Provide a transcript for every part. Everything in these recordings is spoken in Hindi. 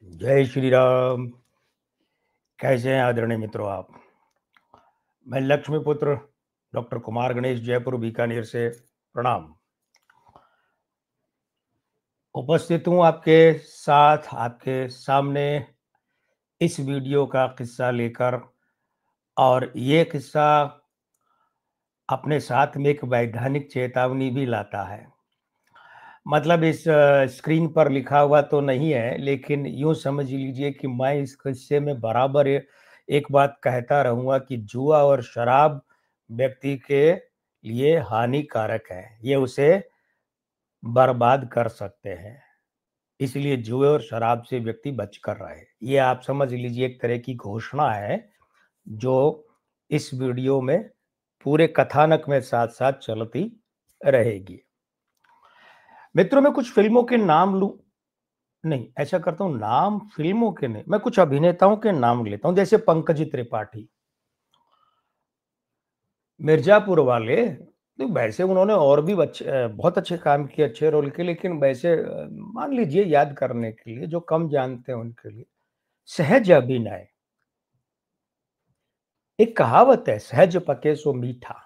जय श्री राम। कैसे हैं आदरणीय मित्रों आप? मैं लक्ष्मीपुत्र डॉक्टर कुमार गणेश जयपुर बीकानेर से प्रणाम। उपस्थित हूँ आपके साथ, आपके सामने इस वीडियो का किस्सा लेकर, और ये किस्सा अपने साथ में एक वैधानिक चेतावनी भी लाता है। मतलब इस स्क्रीन पर लिखा हुआ तो नहीं है, लेकिन यूँ समझ लीजिए कि मैं इस किस्से में बराबर एक बात कहता रहूँगा कि जुआ और शराब व्यक्ति के लिए हानिकारक है। ये उसे बर्बाद कर सकते हैं। इसलिए जुए और शराब से व्यक्ति बचकर रहे। ये आप समझ लीजिए एक तरह की घोषणा है, जो इस वीडियो में पूरे कथानक में साथ-साथ चलती रहेगी। मित्रों, मैं कुछ फ़िल्मों के नाम लूँ? नहीं, ऐसा करता हूँ, नाम फ़िल्मों के नहीं, मैं कुछ अभिनेताओं के नाम लेता हूँ, जैसे पंकज त्रिपाठी, मिर्ज़ापुर वाले। तो वैसे उन्होंने और भी बहुत अच्छे काम किए, अच्छे रोल के, लेकिन वैसे मान लीजिए याद करने के लिए, जो कम जानते हैं उनके लिए, सहज अभिनय। एक कहावत है, सहज पके सो मीठा।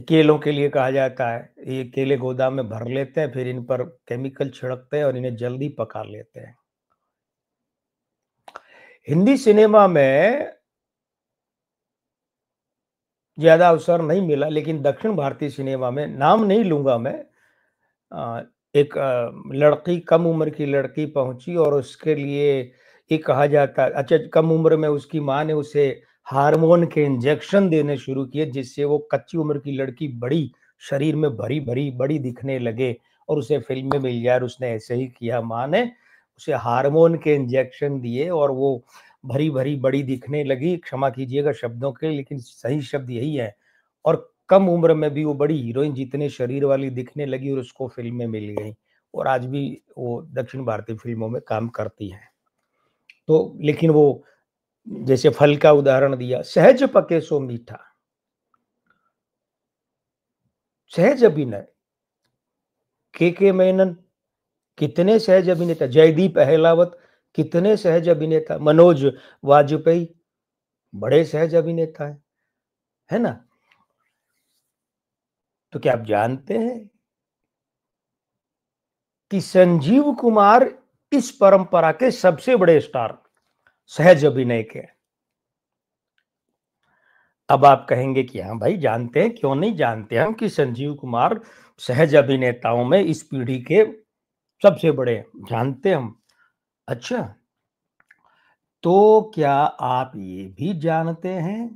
केलों के लिए कहा जाता है, ये केले गोदाम में भर लेते हैं, फिर इन पर केमिकल छिड़कते हैं और इन्हें जल्दी पका लेते हैं। हिंदी सिनेमा में ज़्यादा अवसर नहीं मिला, लेकिन दक्षिण भारतीय सिनेमा में, नाम नहीं लूँगा मैं, अ, एक लड़की, कम उम्र की लड़की पहुँची और उसके लिए ये कहा जाता है, अच्छा, कम उम्र में उसकी माँ ने उसे हार्मोन के इंजेक्शन देने शुरू किए, जिससे वो कच्ची उम्र की लड़की बड़ी, शरीर में भरी-भरी, बड़ी दिखने लगे और उसे फ़िल्में मिल जाए, और उसने ऐसे ही किया। माँ ने उसे हार्मोन के इंजेक्शन दिए और वो भरी-भरी बड़ी दिखने लगी। क्षमा कीजिएगा शब्दों के, लेकिन सही शब्द यही है। और कम उम्र में भी वो बड़ी हीरोइन जितने शरीर वाली दिखने लगी और उसको फ़िल्में मिल गईं, और आज भी वो दक्षिण भारतीय फ़िल्मों में काम करती हैं। तो लेकिन वो, जैसे फल का उदाहरण दिया, सहज पके सो मीठा, सहज अभिनय, के मेनन कितने सहज अभिनेता, जयदीप अहलावत कितने सहज अभिनेता, मनोज वाजपेयी बड़े सहज अभिनेता है ना? तो क्या आप जानते हैं कि संजीव कुमार इस परंपरा के सबसे बड़े स्टार सहज अभिनय के? अब आप कहेंगे कि हाँ भाई जानते हैं, क्यों नहीं जानते हम कि संजीव कुमार सहज अभिनेताओं में इस पीढ़ी के सबसे बड़े हैं, जानते हम। अच्छा, तो क्या आप ये भी जानते हैं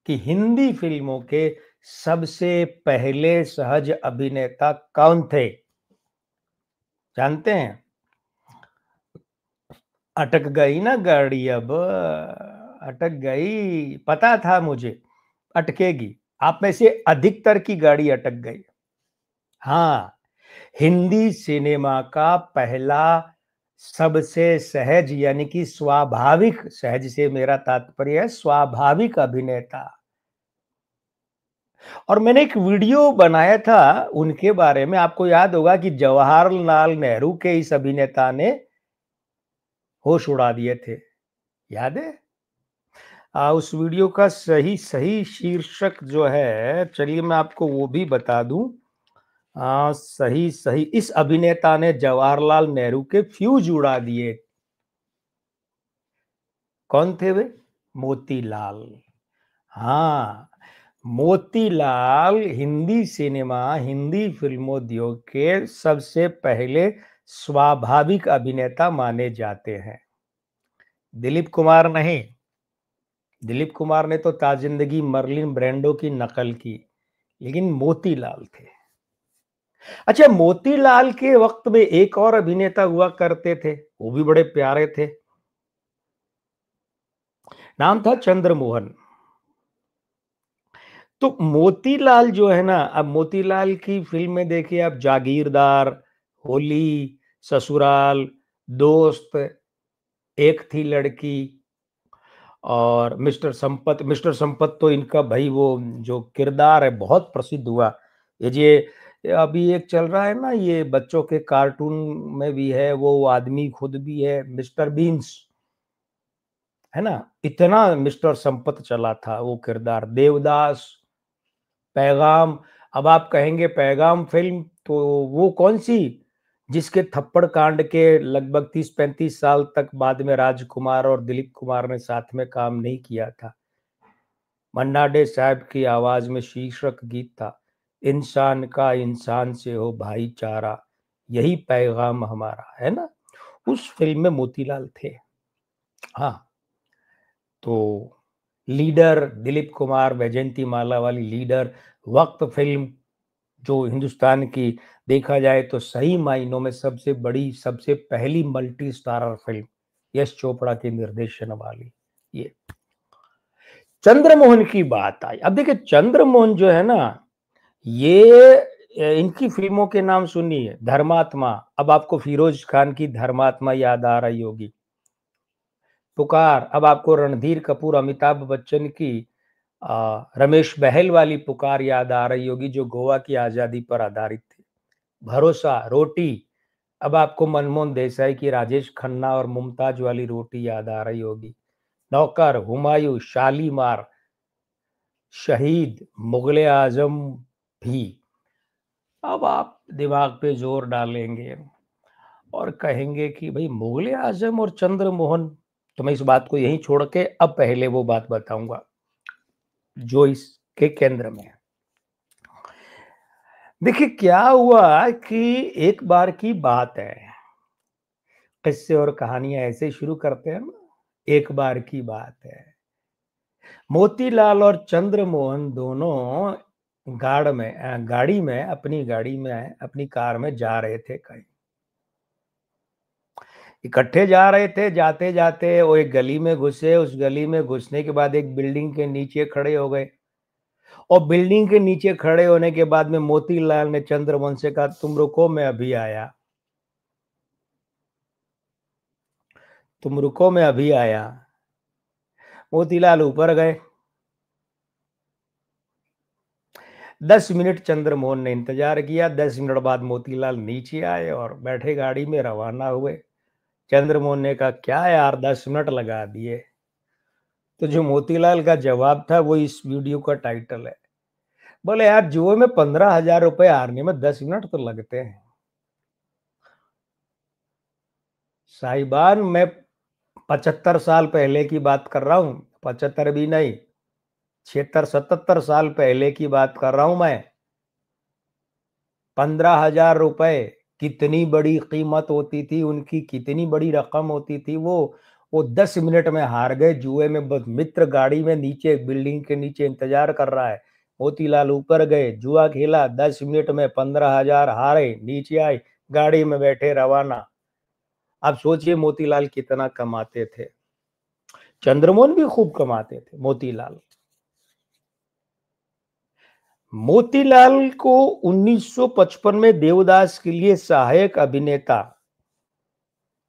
कि हिंदी फिल्मों के सबसे पहले सहज अभिनेता कौन थे? जानते हैं? अटक गई ना गाड़ी अब, अटक गई, पता था मुझे अटकेगी। आप में से अधिकतर की गाड़ी अटक गई। हाँ, हिंदी सिनेमा का पहला सबसे सहज, यानी कि स्वाभाविक, सहज से मेरा तात्पर्य है स्वाभाविक अभिनेता। और मैंने एक वीडियो बनाया था उनके बारे में, आपको याद होगा कि जवाहरलाल नेहरू के इस अभिनेता ने होश उड़ा दिए थे, याद है? उस वीडियो का सही सही शीर्षक जो है, चलिए मैं आपको वो भी बता दूं। सही सही, इस अभिनेता ने जवाहरलाल नेहरू के फ्यूज उड़ा दिए। कौन थे वे? मोतीलाल। हाँ, मोतीलाल हिंदी सिनेमा, हिंदी फिल्मोद्योग के सबसे पहले स्वाभाविक अभिनेता माने जाते हैं। दिलीप कुमार नहीं। दिलीप कुमार ने तो ताजिंदगी मर्लिन ब्रांडो की नकल की, लेकिन मोतीलाल थे। अच्छा, मोतीलाल के वक्त में एक और अभिनेता हुआ करते थे, वो भी बड़े प्यारे थे, नाम था चंद्रमोहन। तो मोतीलाल जो है ना, अब मोतीलाल की फिल्में देखिए आप, जागीरदार, होली, ससुराल, दोस्त, एक थी लड़की, और मिस्टर संपत। मिस्टर संपत तो इनका भाई वो जो किरदार है बहुत प्रसिद्ध हुआ। ये अभी एक चल रहा है ना, ये बच्चों के कार्टून में भी है, वो आदमी खुद भी है, मिस्टर बीन्स, है ना? इतना मिस्टर संपत चला था वो किरदार, देवदास, पैगाम। अब आप कहेंगे पैगाम फ़िल्म तो वो कौन-सी जिसके थप्पड़ कांड के लगभग 30-35 साल तक बाद में राजकुमार और दिलीप कुमार ने साथ में काम नहीं किया था। मन्ना डे साहब की आवाज़ में शीर्षक गीत था, इंसान का इंसान से हो भाईचारा, यही पैगाम हमारा, है ना? उस फ़िल्म में मोतीलाल थे। हाँ, तो लीडर दिलीप कुमार, वैजयंतीमाला वाली लीडर, वक़्त फ़िल्म जो हिंदुस्तान की देखा जाए तो सही मायनों में सबसे बड़ी, सबसे पहली multi starrer film, Yash Chopra के निर्देशन वाली ये। चंद्रमोहन की बात आई। अब देखिए चंद्रमोहन जो है ना, ये इनकी फ़िल्मों के नाम सुनिए, धर्मात्मा, अब आपको फ़िरोज़ खान की धर्मात्मा याद आ रही होगी। पुकार, अब आपको रणधीर कपूर, अमिताभ बच्चन की रमेश बहल वाली पुकार याद आ रही होगी जो गोवा की आज़ादी पर आधारित थी। भरोसा, रोटी, अब आपको मनमोहन देसाई की राजेश खन्ना और मुमताज वाली रोटी याद आ रही होगी। नौकर, हुमायूं, शालीमार, शहीद, मुगले आजम भी। अब आप दिमाग पे जोर डालेंगे और कहेंगे कि भाई मुगले आजम और चंद्रमोहन, तो मैं इस बात को यहीं छोड़ के अब पहले वो बात बताऊंगा जो इसके केंद्र में है। देखिए क्या हुआ कि एक बार की बात है, किस्से और कहानियां ऐसे शुरू करते हैं ना, एक बार की बात है, मोतीलाल और चंद्रमोहन दोनों गाड़ी में अपनी कार में जा रहे थे कहीं, इकट्ठे जा रहे थे। जाते जाते वो एक गली में घुसे, उस गली में घुसने के बाद एक बिल्डिंग के नीचे खड़े हो गए, और बिल्डिंग के नीचे खड़े होने के बाद में मोतीलाल ने चंद्रमोहन से कहा, तुम रुको मैं अभी आया, तुम रुको मैं अभी आया। मोतीलाल ऊपर गए, 10 मिनट चंद्रमोहन ने इंतजार किया, 10 मिनट बाद मोतीलाल नीचे आए और बैठे गाड़ी में रवाना हुए। चंद्रमोहन ने कहा, क्या यार 10 मिनट लगा दिए? तो जो मोतीलाल का जवाब था वो इस वीडियो का टाइटल है। बोले यार जुए में 15,000 रुपए हारने में 10 मिनट तो लगते हैं साहिबान। मैं 75 साल पहले की बात कर रहा हूं, 75 भी नहीं, 76-77 साल पहले की बात कर रहा हूं मैं। 15,000 रुपए कितनी बड़ी कीमत होती थी उनकी, कितनी बड़ी रकम होती थी वो 10 मिनट में हार गए जुए में। बस मित्र गाड़ी में नीचे बिल्डिंग के नीचे इंतजार कर रहा है, मोतीलाल ऊपर गए, जुआ खेला, 10 मिनट में 15,000 हारे, नीचे आए, गाड़ी में बैठे रवाना। आप सोचिए मोतीलाल कितना कमाते थे। चंद्रमोहन भी खूब कमाते थे। मोतीलाल को 1955 में देवदास के लिए सहायक अभिनेता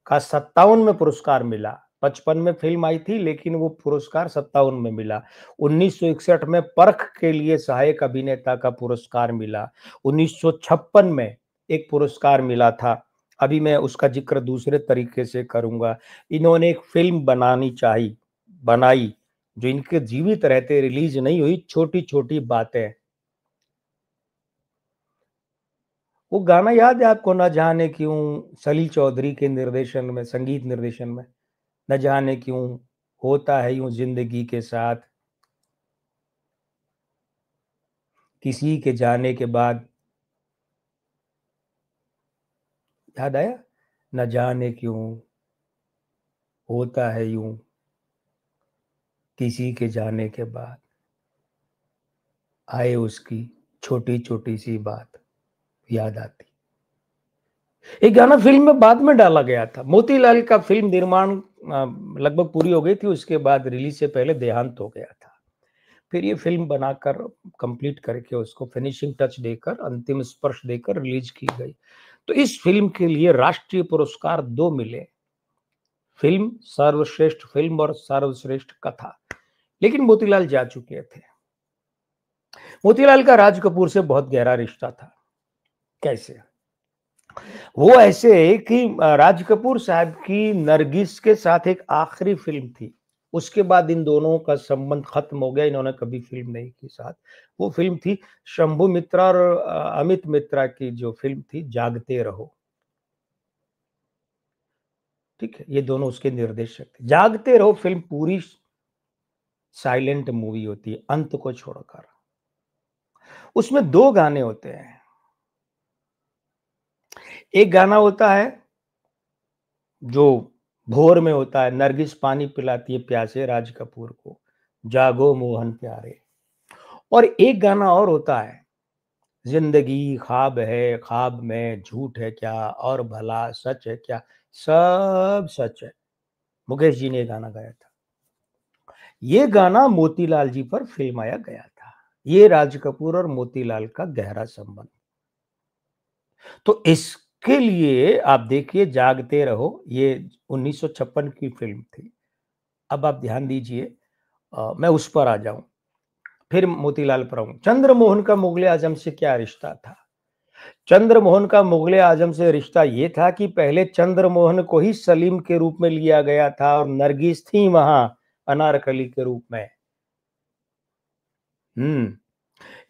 का 57 में पुरस्कार मिला। 55 में फिल्म आई थी लेकिन वो पुरस्कार 57 में मिला। 1961 में परख के लिए सहायक अभिनेता का पुरस्कार मिला। 1956 में एक पुरस्कार मिला था, अभी मैं उसका जिक्र दूसरे तरीके से करूंगा। इन्होंने एक फिल्म बनाई जो इनके जीवित रहते रिलीज नहीं हुई, छोटी छोटी बातें। वो गाना याद है आपको, न जाने क्यों, सलील चौधरी के निर्देशन में, संगीत निर्देशन में, न जाने क्यों होता है यूं जिंदगी के साथ, किसी के जाने के बाद। याद आया? न जाने क्यों होता है यूं किसी के जाने के बाद, आए उसकी छोटी छोटी सी बात याद आती। एक गाना फिल्म में बाद में डाला गया था। मोतीलाल का फिल्म निर्माण लगभग पूरी हो गई थी, उसके बाद रिलीज से पहले देहांत हो गया था। फिर ये फिल्म बनाकर कंप्लीट करके उसको फिनिशिंग टच देकर, अंतिम स्पर्श देकर रिलीज की गई। तो इस फिल्म के लिए राष्ट्रीय पुरस्कार 2 मिले, फिल्म सर्वश्रेष्ठ फिल्म और सर्वश्रेष्ठ कथा। लेकिन मोतीलाल जा चुके थे। मोतीलाल का राज कपूर से बहुत गहरा रिश्ता था। कैसे? वो ऐसे कि राज कपूर साहब की नरगिस के साथ एक आखिरी फ़िल्म थी। उसके बाद इन दोनों का संबंध खत्म हो गया, इन्होंने कभी फ़िल्म नहीं की साथ। वो फ़िल्म थी शंभू मित्रा और अमित मित्रा की जो फ़िल्म थी जागते रहो। ठीक है? ये दोनों उसके निर्देशक थे। जागते रहो फ़िल्म पूरी साइलेंट मूवी होती है, अंत को छोड़कर। उसमें 2 गाने होते हैं। एक गाना होता है जो भोर में होता है, नरगिस पानी पिलाती है प्यासे राज कपूर को, जागो मोहन प्यारे। और एक गाना और होता है, ज़िंदगी ख्वाब है, ख्वाब में झूठ है क्या और भला सच है क्या, सब सच है। मुकेश जी ने ये गाना गाया था। ये गाना मोतीलाल जी पर फ़िल्माया गया था। ये राज कपूर और मोतीलाल का गहरा संबंध। तो इसके लिए आप देखिए जागते रहो, ये 1956 की फ़िल्म थी। अब आप ध्यान दीजिए मैं उस पर आ जाऊँ, फिर मोतीलाल पर आऊँ। चंद्रमोहन का मुग़ल-ए आज़म से क्या रिश्ता था? चंद्रमोहन का मुग़ल-ए आज़म से रिश्ता ये था कि पहले चंद्रमोहन को ही सलीम के रूप में लिया गया था और नरगिस थी वहाँ अनारकली के रूप में। हुँ।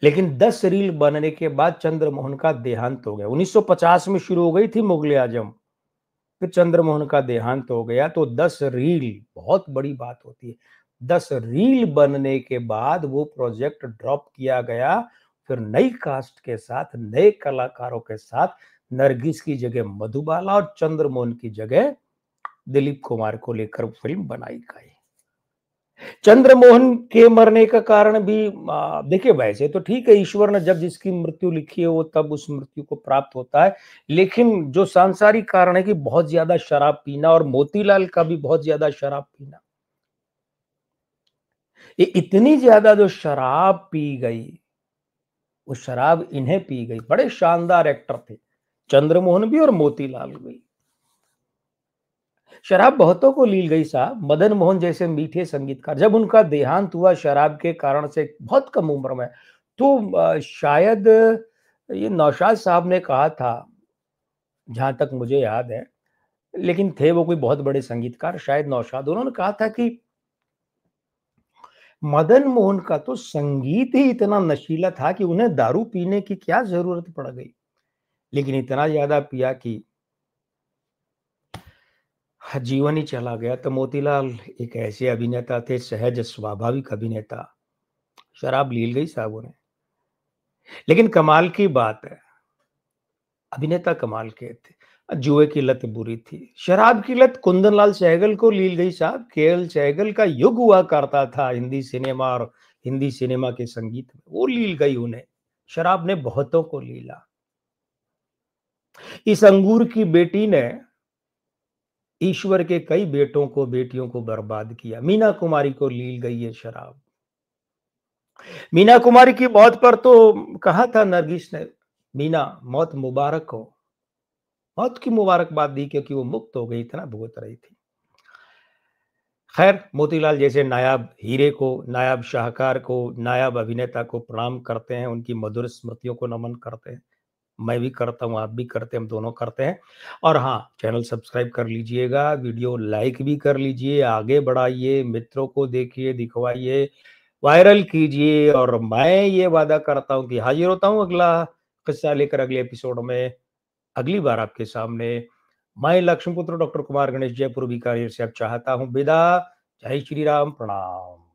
लेकिन 10 रील बनने के बाद चंद्रमोहन का देहांत हो गया। 1950 में शुरू हो गई थी मुग़ल-ए आज़म, फिर चंद्रमोहन का देहांत हो गया तो 10 रील बहुत बड़ी बात होती है। 10 रील बनने के बाद वो प्रोजेक्ट ड्रॉप किया गया, फिर नई कास्ट के साथ, नए कलाकारों के साथ नरगिस की जगह मधुबाला और चंद्रमोहन की जगह दिलीप कुमार को लेकर फ़िल्म बनाई गई। चंद्रमोहन के मरने का कारण भी देखिए वैसे तो ठीक है ईश्वर ने जब जिसकी मृत्यु लिखी है वो तब उस मृत्यु को प्राप्त होता है। लेकिन जो सांसारिक कारण है कि बहुत ज़्यादा शराब पीना और मोतीलाल का भी बहुत ज़्यादा शराब पीना। ये इतनी ज़्यादा जो शराब पी गई, वो शराब इन्हें पी गई। बड़े शानदार एक्टर थे, चंद्रमोहन भी और मोतीलाल भी। शराब बहुतों को ली गई साहब, मदन मोहन जैसे मीठे संगीतकार, जब उनका देहांत हुआ शराब के कारण से बहुत कम उम्र में, तो शायद ये नौशाद साहब ने कहा था, जहाँ तक मुझे याद है, लेकिन थे वो कोई बहुत बड़े संगीतकार, शायद नौशाद, उन्होंने कहा था कि मदन मोहन का तो संगीत ही इतना नशीला था कि उन्हें दारू पीने की क्या ज़रूरत पड़ गई। लेकिन इतना ज़्यादा पिया कि जीवन ही चला गया। तो मोतीलाल एक ऐसे अभिनेता थे, सहज स्वाभाविक अभिनेता, शराब लील गई साहब उन्हें। लेकिन कमाल की बात है, अभिनेता कमाल के थे। जुए की लत बुरी थी, शराब की लत कुंदन लाल सहगल को लील गई साहब। केएल सहगल का युग हुआ करता था हिंदी सिनेमा और हिंदी सिनेमा के संगीत में, वो लील गई उन्हें। शराब ने बहुतों को लीला। इस अंगूर की बेटी ने ईश्वर के कई बेटों को बेटियों को बर्बाद किया। मीना कुमारी को लील गई ये शराब। मीना कुमारी की मौत पर तो कहा था नरगिस ने, मीना मौत मुबारक हो। मौत की मुबारकबाद दी क्योंकि वो मुक्त हो गई, इतना भुगत रही थी। खैर मोतीलाल जैसे नायाब हीरे को, नायाब शाहकार को, नायाब अभिनेता को प्रणाम करते हैं, उनकी मधुर स्मृतियों को नमन करते हैं। मैं भी करता हूँ, आप भी करते हैं, हम दोनों करते हैं। और हाँ, चैनल सब्सक्राइब कर लीजिएगा, वीडियो लाइक भी कर लीजिए, आगे बढ़ाइए, मित्रों को देखिए, दिखवाइए, वायरल कीजिए और मैं ये वादा करता हूँ कि हाज़िर होता हूँ अगला किस्सा लेकर अगले एपिसोड में, अगली बार आपके सामने। मैं लक्ष्मीपुत्र डॉक्टर कुमार गणेश जयपुर बीकानेर से अब चाहता हूँ विदा। जय श्री राम, प्रणाम।